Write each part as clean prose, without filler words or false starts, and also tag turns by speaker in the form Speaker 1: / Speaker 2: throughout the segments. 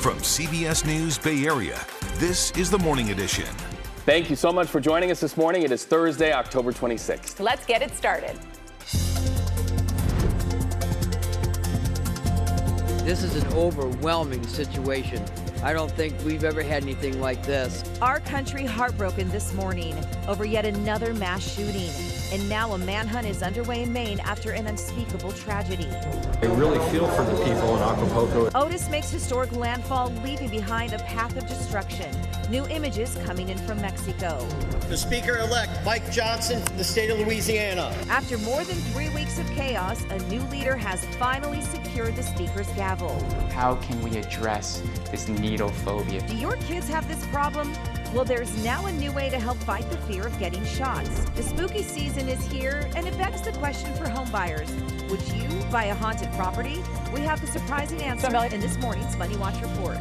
Speaker 1: From CBS News Bay Area, this is the Morning Edition.
Speaker 2: Thank you so much for joining us this morning. It is Thursday, October 26th.
Speaker 3: Let's get it started.
Speaker 4: This is an overwhelming situation. I don't think we've ever had anything like this.
Speaker 5: Our country heartbroken this morning over yet another mass shooting. And now a manhunt is underway in Maine after an unspeakable tragedy.
Speaker 6: I really feel for the people in Acapulco.
Speaker 5: Otis makes historic landfall, leaving behind a path of destruction. New images coming in from Mexico.
Speaker 7: The Speaker-elect, Mike Johnson, from the state of Louisiana.
Speaker 5: After more than 3 weeks of chaos, a new leader has finally secured the Speaker's gavel.
Speaker 8: How can we address this needle phobia?
Speaker 5: Do your kids have this problem? Well, there's now a new way to help fight the fear of getting shots. The spooky season is here, and it begs the question for home buyers. Would you buy a haunted property? We have the surprising answer in this morning's Money Watch Report.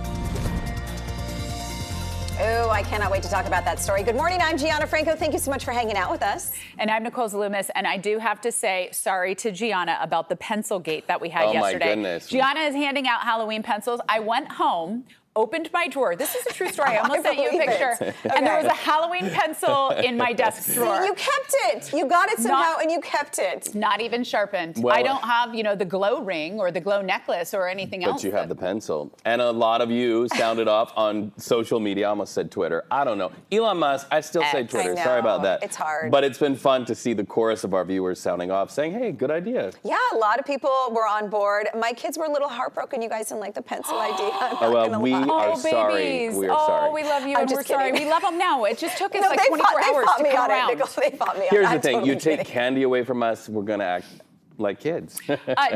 Speaker 3: Oh, I cannot wait to talk about that story. Good morning, I'm Gianna Franco. Thank you so much for hanging out with us.
Speaker 9: And I'm Nicole Zalumis, and I do have to say sorry to Gianna about the pencil gate that we had yesterday.
Speaker 2: Oh, my goodness.
Speaker 9: Gianna is handing out Halloween pencils. I went home, opened my drawer. This is a true story. I almost sent you a picture. And there was a Halloween pencil in my desk drawer.
Speaker 3: See, you kept it. You got it somehow, and you kept it.
Speaker 9: Not even sharpened.
Speaker 2: Well,
Speaker 9: I don't have, the glow ring or the glow necklace or anything else.
Speaker 2: But you have the pencil. And a lot of you sounded off on social media. I almost said Twitter. I don't know. Elon Musk, I still say Twitter.
Speaker 3: I know.
Speaker 2: Sorry about that.
Speaker 3: It's hard.
Speaker 2: But it's been fun to see the chorus of our viewers sounding off, saying, hey, good idea.
Speaker 3: Yeah, a lot of people were on board. My kids were a little heartbroken. You guys didn't like the pencil idea.
Speaker 2: Oh, well, we are sorry. We are sorry.
Speaker 9: We love you,
Speaker 3: I'm
Speaker 9: and we're
Speaker 3: just
Speaker 9: sorry.
Speaker 3: kidding.
Speaker 9: We love them now. It just took us
Speaker 3: No,
Speaker 9: like 24 hours to come around.
Speaker 3: They fought me
Speaker 2: Here's
Speaker 3: on it.
Speaker 2: the thing.
Speaker 3: Totally
Speaker 2: You take
Speaker 3: kidding.
Speaker 2: candy away from us, we're going to act like kids.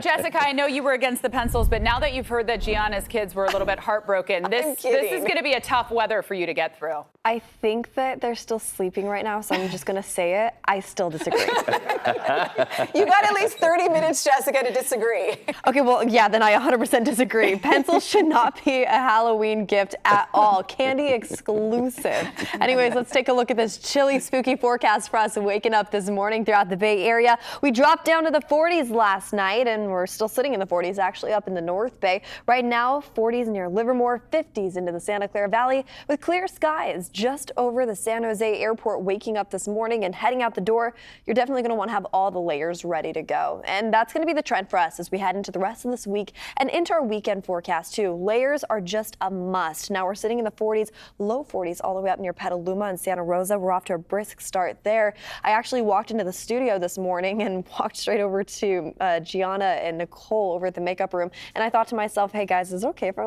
Speaker 9: Jessica, I know you were against the pencils, but now that you've heard that Gianna's kids were a little bit heartbroken, this is going to be a tough weather for you to get through.
Speaker 10: I think that they're still sleeping right now, so I'm just going to say it. I still disagree.
Speaker 3: You got at least 30 minutes, Jessica, to disagree.
Speaker 10: Okay, well, yeah, then I 100% disagree. Pencils should not be a Halloween gift at all. Candy exclusive. Anyways, let's take a look at this chilly, spooky forecast for us waking up this morning throughout the Bay Area. We dropped down to the 40s last night, and we're still sitting in the 40s, actually, up in the North Bay. Right now, 40s near Livermore, 50s into the Santa Clara Valley, with clear skies just over the San Jose airport. Waking up this morning and heading out the door, you're definitely going to want to have all the layers ready to go. And that's going to be the trend for us as we head into the rest of this week and into our weekend forecast too. Layers are just a must. Now we're sitting in the 40s, low 40s all the way up near Petaluma and Santa Rosa. We're off to a brisk start there. I actually walked into the studio this morning and walked straight over to Gianna and Nicole over at the makeup room, and I thought to myself, hey guys, is it okay if I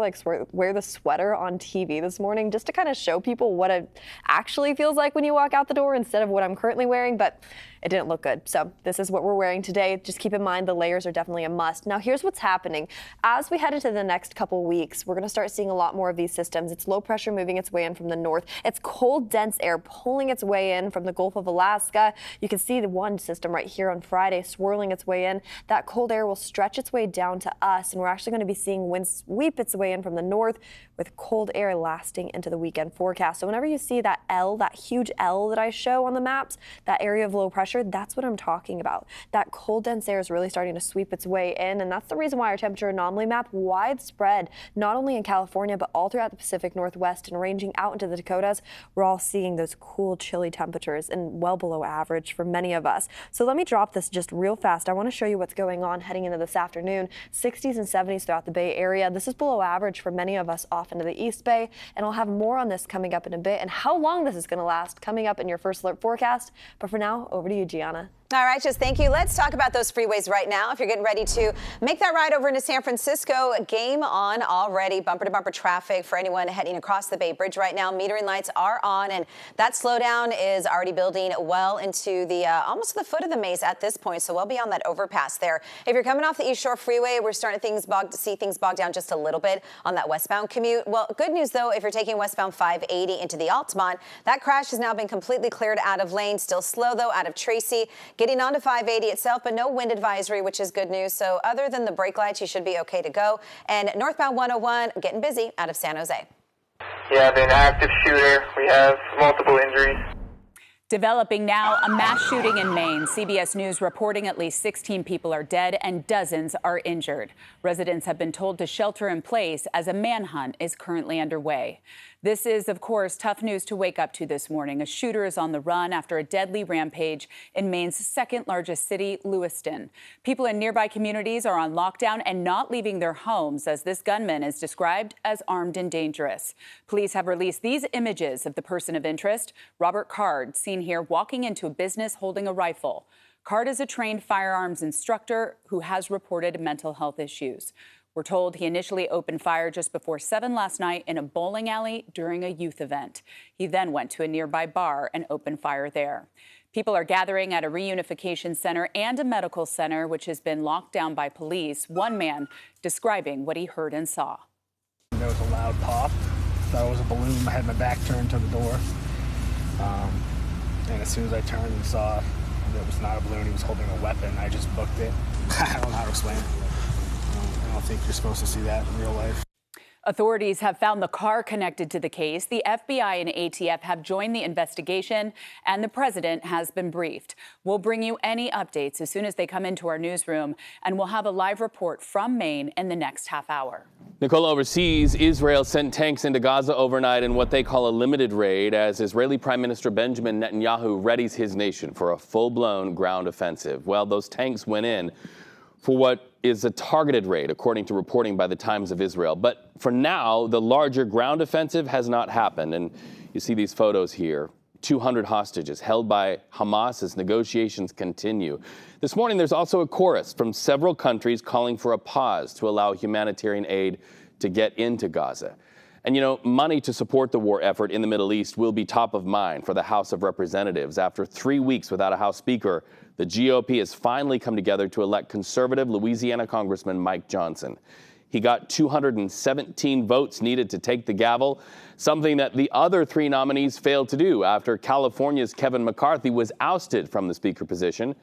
Speaker 10: wear the sweater on TV this morning just to kind of show people what it actually feels like when you walk out the door instead of what I'm currently wearing? But it didn't look good. So this is what we're wearing today. Just keep in mind the layers are definitely a must. Now here's what's happening. As we head into the next couple weeks, we're going to start seeing a lot more of these systems. It's low pressure moving its way in from the north. It's cold, dense air pulling its way in from the Gulf of Alaska. You can see the one system right here on Friday swirling its way in. That cold air will stretch its way down to us, and we're actually going to be seeing wind sweep its way in from the north with cold air lasting into the weekend forecast. So whenever you see that L, that huge L that I show on the maps, that area of low pressure, that's what I'm talking about. That cold, dense air is really starting to sweep its way in, and that's the reason why our temperature anomaly map widespread, not only in California, but all throughout the Pacific Northwest and ranging out into the Dakotas. We're all seeing those cool, chilly temperatures and well below average for many of us. So let me drop this just real fast. I want to show you what's going on heading into this afternoon. 60s and 70s throughout the Bay Area. This is below average for many of us off into the East Bay, and I'll have more on this coming up in a bit and how long this is going to last coming up in your first alert forecast. But for now, over to you, Gianna.
Speaker 3: All right, just thank you. Let's talk about those freeways right now. If you're getting ready to make that ride over into San Francisco, game on already. Bumper to bumper traffic for anyone heading across the Bay Bridge right now. Metering lights are on, and that slowdown is already building well into the almost the foot of the maze at this point. So well beyond that overpass there. If you're coming off the East Shore Freeway, we're starting to see things bogged down just a little bit on that westbound commute. Well, good news though, if you're taking westbound 580 into the Altamont, that crash has now been completely cleared out of lane. Still slow though out of Tracy. Getting onto 580 itself, but no wind advisory, which is good news. So other than the brake lights, you should be okay to go. And northbound 101, getting busy out of San Jose.
Speaker 11: Yeah, an active shooter. We have multiple injuries.
Speaker 9: Developing now, a mass shooting in Maine. CBS News reporting at least 16 people are dead and dozens are injured. Residents have been told to shelter in place as a manhunt is currently underway. This is, of course, tough news to wake up to this morning. A shooter is on the run after a deadly rampage in Maine's second largest city, Lewiston. People in nearby communities are on lockdown and not leaving their homes as this gunman is described as armed and dangerous. Police have released these images of the person of interest, Robert Card, seen here walking into a business holding a rifle. Card is a trained firearms instructor who has reported mental health issues. We're told he initially opened fire just before 7 last night in a bowling alley during a youth event. He then went to a nearby bar and opened fire there. People are gathering at a reunification center and a medical center, which has been locked down by police. One man describing what he heard and saw.
Speaker 11: There was a loud pop. Thought it was a balloon. I had my back turned to the door. And as soon as I turned and saw it was not a balloon, he was holding a weapon, I just booked it. I don't know how to explain it. I don't think you're supposed to see that in real life.
Speaker 9: Authorities have found the car connected to the case. The FBI and ATF have joined the investigation, and the president has been briefed. We'll bring you any updates as soon as they come into our newsroom, and we'll have a live report from Maine in the next half hour.
Speaker 2: Nicole, overseas, Israel sent tanks into Gaza overnight in what they call a limited raid as Israeli Prime Minister Benjamin Netanyahu readies his nation for a full-blown ground offensive. Well, those tanks went in for what is a targeted raid, according to reporting by the Times of Israel. But for now, the larger ground offensive has not happened. And you see these photos here. 200 hostages held by Hamas as negotiations continue. This morning, there's also a chorus from several countries calling for a pause to allow humanitarian aid to get into Gaza. And, you know, money to support the war effort in the Middle East will be top of mind for the House of Representatives. After 3 weeks without a House Speaker, the GOP has finally come together to elect conservative Louisiana Congressman Mike Johnson. He got 217 votes needed to take the gavel, something that the other 3 nominees failed to do after California's Kevin McCarthy was ousted from the Speaker position.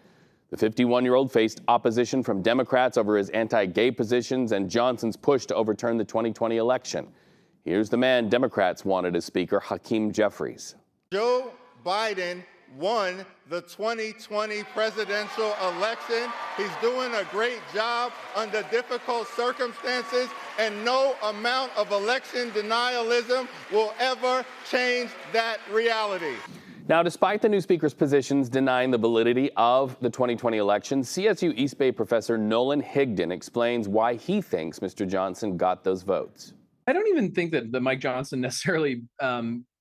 Speaker 2: The 51-year-old faced opposition from Democrats over his anti-gay positions and Johnson's push to overturn the 2020 election. Here's the man Democrats wanted as Speaker, Hakeem Jeffries.
Speaker 12: Joe Biden won the 2020 presidential election. He's doing a great job under difficult circumstances, and no amount of election denialism will ever change that reality.
Speaker 2: Now, despite the new speaker's positions denying the validity of the 2020 election, CSU East Bay professor Nolan Higdon explains why he thinks Mr. Johnson got those votes.
Speaker 6: I don't even think that Mike Johnson necessarily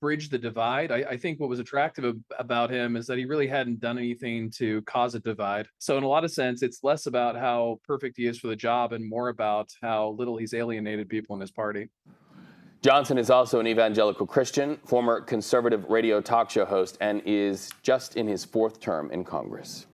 Speaker 6: bridged the divide. I think what was attractive about him is that he really hadn't done anything to cause a divide. So in a lot of sense, it's less about how perfect he is for the job and more about how little he's alienated people in his party.
Speaker 2: Johnson is also an evangelical Christian, former conservative radio talk show host, and is just in his 4th term in Congress.